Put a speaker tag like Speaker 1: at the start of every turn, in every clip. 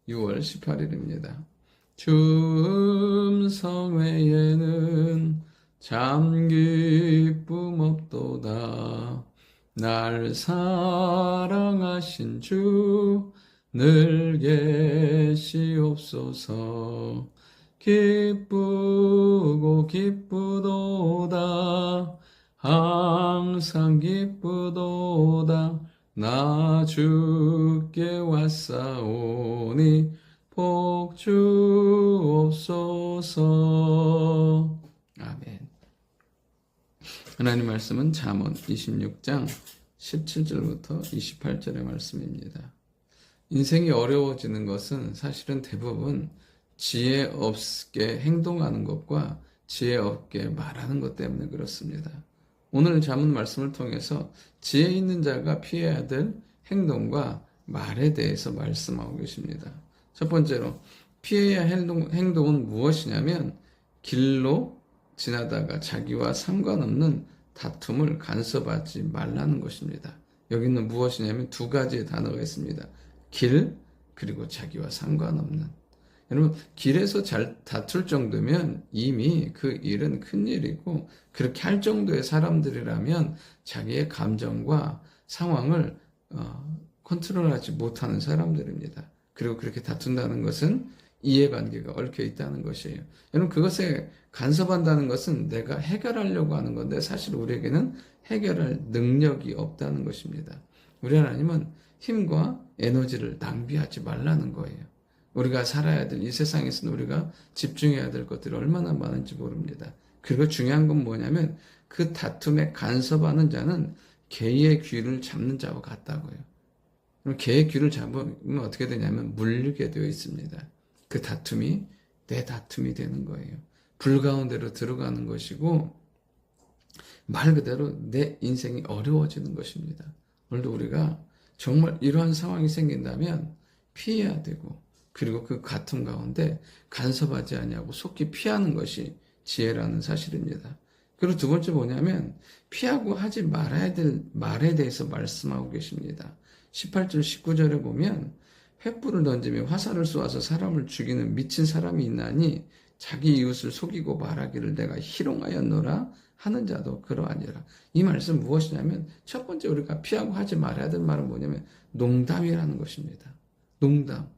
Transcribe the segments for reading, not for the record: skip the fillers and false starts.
Speaker 1: 6월 18일입니다. 주 성회에는 참 기쁨 없도다. 날 사랑하신 주 늘 계시옵소서. 기쁘고 기쁘도다. 항상 기쁘도다. 나 주께 왔사오니 복 주옵소서. 아멘. 하나님 말씀은 잠언 26장 17절부터 28절의 말씀입니다. 인생이 어려워지는 것은 사실은 대부분 지혜 없게 행동하는 것과 지혜 없게 말하는 것 때문에 그렇습니다. 오늘 잠언 말씀을 통해서 지혜 있는 자가 피해야 될 행동과 말에 대해서 말씀하고 계십니다. 첫 번째로 피해야 할 행동은 무엇이냐면 길로 지나다가 자기와 상관없는 다툼을 간섭하지 말라는 것입니다. 여기는 무엇이냐면 두 가지의 단어가 있습니다. 길, 그리고 자기와 상관없는. 여러분, 길에서 잘 다툴 정도면 이미 그 일은 큰일이고, 그렇게 할 정도의 사람들이라면 자기의 감정과 상황을 컨트롤하지 못하는 사람들입니다. 그리고 그렇게 다툰다는 것은 이해관계가 얽혀 있다는 것이에요. 여러분, 그것에 간섭한다는 것은 내가 해결하려고 하는 건데 사실 우리에게는 해결할 능력이 없다는 것입니다. 우리 하나님은 힘과 에너지를 낭비하지 말라는 거예요. 우리가 살아야 될 이 세상에서는 우리가 집중해야 될 것들이 얼마나 많은지 모릅니다. 그리고 중요한 건 뭐냐면 그 다툼에 간섭하는 자는 개의 귀를 잡는 자와 같다고요. 개의 귀를 잡으면 어떻게 되냐면 물리게 되어 있습니다. 그 다툼이 내 다툼이 되는 거예요. 불 가운데로 들어가는 것이고 말 그대로 내 인생이 어려워지는 것입니다. 오늘도 우리가 정말 이러한 상황이 생긴다면 피해야 되고 그리고 그 다툼 가운데 간섭하지 아니하고 속히 피하는 것이 지혜라는 사실입니다. 그리고 두 번째 뭐냐면 피하고 하지 말아야 될 말에 대해서 말씀하고 계십니다. 18절 19절에 보면 횃불을 던지며 화살을 쏘아서 사람을 죽이는 미친 사람이 있나니 자기 이웃을 속이고 말하기를 내가 희롱하였노라 하는 자도 그러하니라. 이 말씀 무엇이냐면 첫 번째 우리가 피하고 하지 말아야 될 말은 뭐냐면 농담이라는 것입니다. 농담.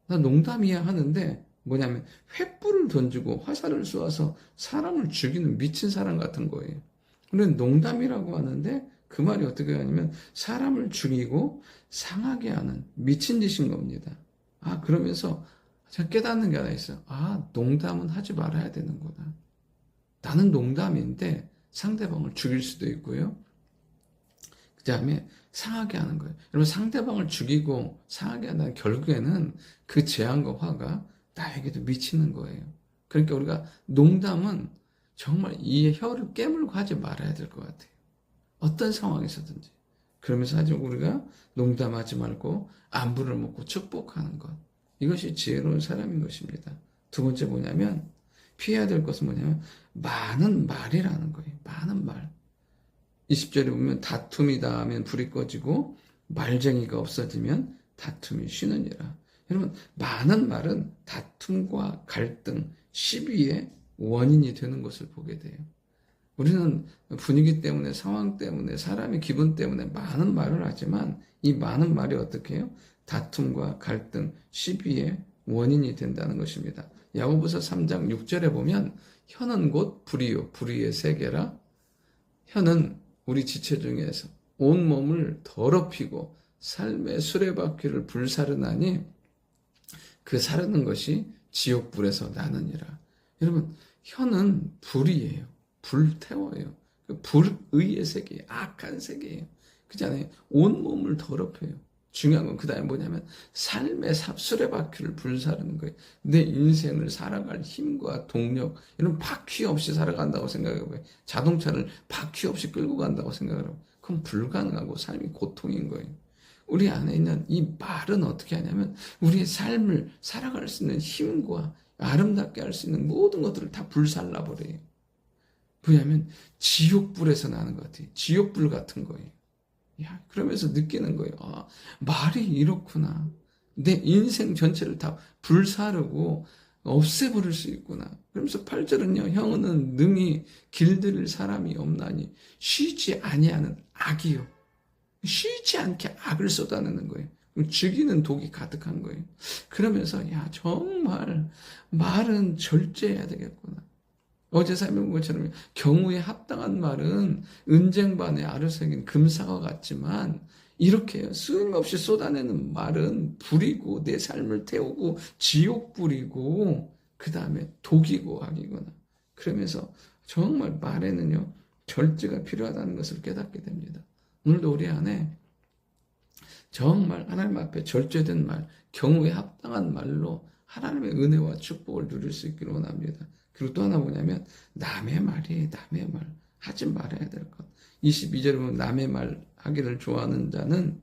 Speaker 1: 나 농담이야 하는데 뭐냐면 횃불을 던지고 화살을 쏘아서 사람을 죽이는 미친 사람 같은 거예요. 우리는 농담이라고 하는데 그 말이 어떻게 하냐면 사람을 죽이고 상하게 하는 미친 짓인 겁니다. 그러면서 제가 깨닫는 게 하나 있어요. 농담은 하지 말아야 되는구나. 나는 농담인데 상대방을 죽일 수도 있고요. 그 다음에 상하게 하는 거예요. 여러분, 상대방을 죽이고 상하게 한다는 결국에는 그 재앙과 화가 나에게도 미치는 거예요. 그러니까 우리가 농담은 정말 이 혀를 깨물고 하지 말아야 될 것 같아요. 어떤 상황에서든지. 그러면서 하지만 우리가 농담하지 말고 안부를 묻고 축복하는 것. 이것이 지혜로운 사람인 것입니다. 두 번째 뭐냐면 피해야 될 것은 뭐냐면 많은 말이라는 거예요. 많은 말. 20절에 보면 다툼이다 하면 불이 꺼지고 말쟁이가 없어지면 다툼이 쉬느니라. 여러분, 많은 말은 다툼과 갈등, 시비의 원인이 되는 것을 보게 돼요. 우리는 분위기 때문에, 상황 때문에, 사람의 기분 때문에 많은 말을 하지만 이 많은 말이 어떻게 해요? 다툼과 갈등, 시비의 원인이 된다는 것입니다. 야고보서 3장 6절에 보면 혀는 곧 불이요 불의의 세계라. 혀는 우리 지체 중에서 온몸을 더럽히고 삶의 수레바퀴를 불사르나니 그 사르는 것이 지옥불에서 나느니라. 여러분, 혀는 불이에요. 불태워요. 불의의 세계예요. 악한 세계예요. 그렇잖아요. 온몸을 더럽혀요. 중요한 건 그 다음에 뭐냐면 삶의 수레바퀴를 불사르는 거예요. 내 인생을 살아갈 힘과 동력, 이런 바퀴 없이 살아간다고 생각해봐요. 자동차를 바퀴 없이 끌고 간다고 생각하면 그건 불가능하고 삶이 고통인 거예요. 우리 안에 있는 이 말은 어떻게 하냐면 우리의 삶을 살아갈 수 있는 힘과 아름답게 할 수 있는 모든 것들을 다 불살라버려요. 왜냐하면 지옥불에서 나는 것 같아요. 지옥불 같은 거예요. 그러면서 느끼는 거예요. 말이 이렇구나. 내 인생 전체를 다 불사르고 없애버릴 수 있구나. 그러면서 8절은요, 형은 능히 길들일 사람이 없나니 쉬지 아니하는 악이요. 쉬지 않게 악을 쏟아내는 거예요. 죽이는 독이 가득한 거예요. 그러면서 야, 정말 말은 절제해야 되겠구나. 어제 설명한 것처럼 경우에 합당한 말은 은쟁반에 알을 새긴 금사과 같지만 이렇게 수임없이 쏟아내는 말은 불이고 내 삶을 태우고 지옥 불이고 그 다음에 독이고 악이구나. 그러면서 정말 말에는요 절제가 필요하다는 것을 깨닫게 됩니다. 오늘도 우리 안에 정말 하나님 앞에 절제된 말, 경우에 합당한 말로 하나님의 은혜와 축복을 누릴 수 있기를 원합니다. 그리고 또 하나 뭐냐면 남의 말이 남의 말 하지 말아야 될 것. 22절에 보면 남의 말 하기를 좋아하는 자는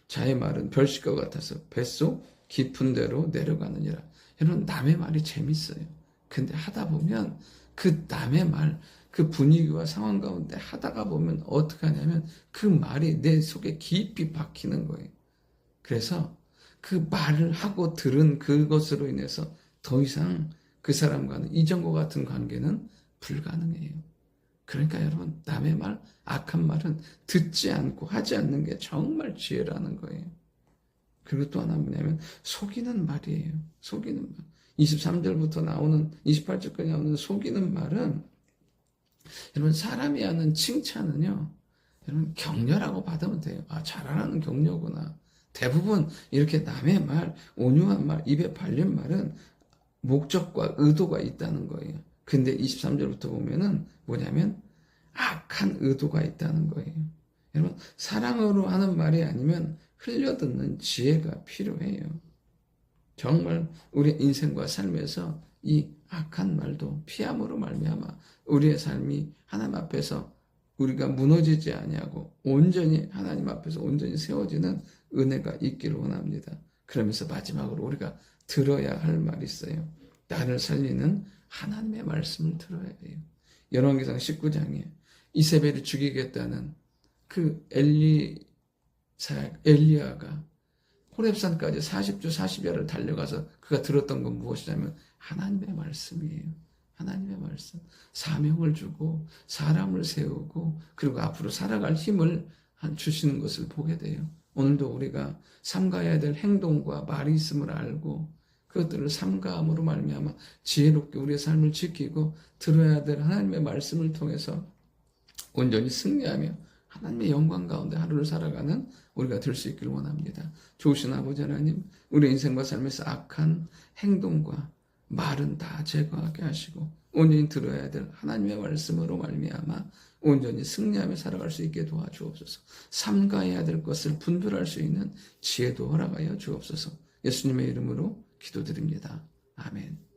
Speaker 1: 자의 말은 별식과 같아서 뱃속 깊은 데로 내려가느니라. 여러분 남의 말이 재밌어요. 근데 하다 보면 그 남의 말, 그 분위기와 상황 가운데 하다가 보면 어떻게 하냐면 그 말이 내 속에 깊이 박히는 거예요. 그래서 그 말을 하고 들은 그것으로 인해서 더 이상 그 사람과는 이전과 같은 관계는 불가능해요. 그러니까 여러분 남의 말, 악한 말은 듣지 않고 하지 않는 게 정말 지혜라는 거예요. 그리고 또 하나 뭐냐면 속이는 말이에요. 속이는 말. 23절부터 나오는 28절까지 나오는 속이는 말은 여러분 사람이 하는 칭찬은요. 여러분 격려라고 받으면 돼요. 아 잘하는 격려구나. 대부분 이렇게 남의 말, 온유한 말, 입에 발린 말은 목적과 의도가 있다는 거예요. 근데 23절부터 보면은 뭐냐면 악한 의도가 있다는 거예요. 여러분 사랑으로 하는 말이 아니면 흘려듣는 지혜가 필요해요. 정말 우리 인생과 삶에서 이 악한 말도 피함으로 말미암아 우리의 삶이 하나님 앞에서 우리가 무너지지 아니하고 온전히 하나님 앞에서 온전히 세워지는 은혜가 있기를 원합니다. 그러면서 마지막으로 우리가 들어야 할 말이 있어요. 나를 살리는 하나님의 말씀을 들어야 해요. 열왕기상 19장에 이세벨을 죽이겠다는 그 엘리야가 호렙산까지 40주 40야를 달려가서 그가 들었던 건 무엇이냐면 하나님의 말씀이에요. 하나님의 말씀. 사명을 주고 사람을 세우고 그리고 앞으로 살아갈 힘을 주시는 것을 보게 돼요. 오늘도 우리가 삼가해야 될 행동과 말이 있음을 알고 그것들을 삼가함으로 말미암아 지혜롭게 우리의 삶을 지키고 들어야 될 하나님의 말씀을 통해서 온전히 승리하며 하나님의 영광 가운데 하루를 살아가는 우리가 될 수 있기를 원합니다. 좋으신 아버지 하나님, 우리 인생과 삶에서 악한 행동과 말은 다 제거하게 하시고 온전히 들어야 될 하나님의 말씀으로 말미암아 온전히 승리하며 살아갈 수 있게 도와주옵소서. 삼가해야 될 것을 분별할 수 있는 지혜도 허락하여 주옵소서. 예수님의 이름으로 기도드립니다. 아멘.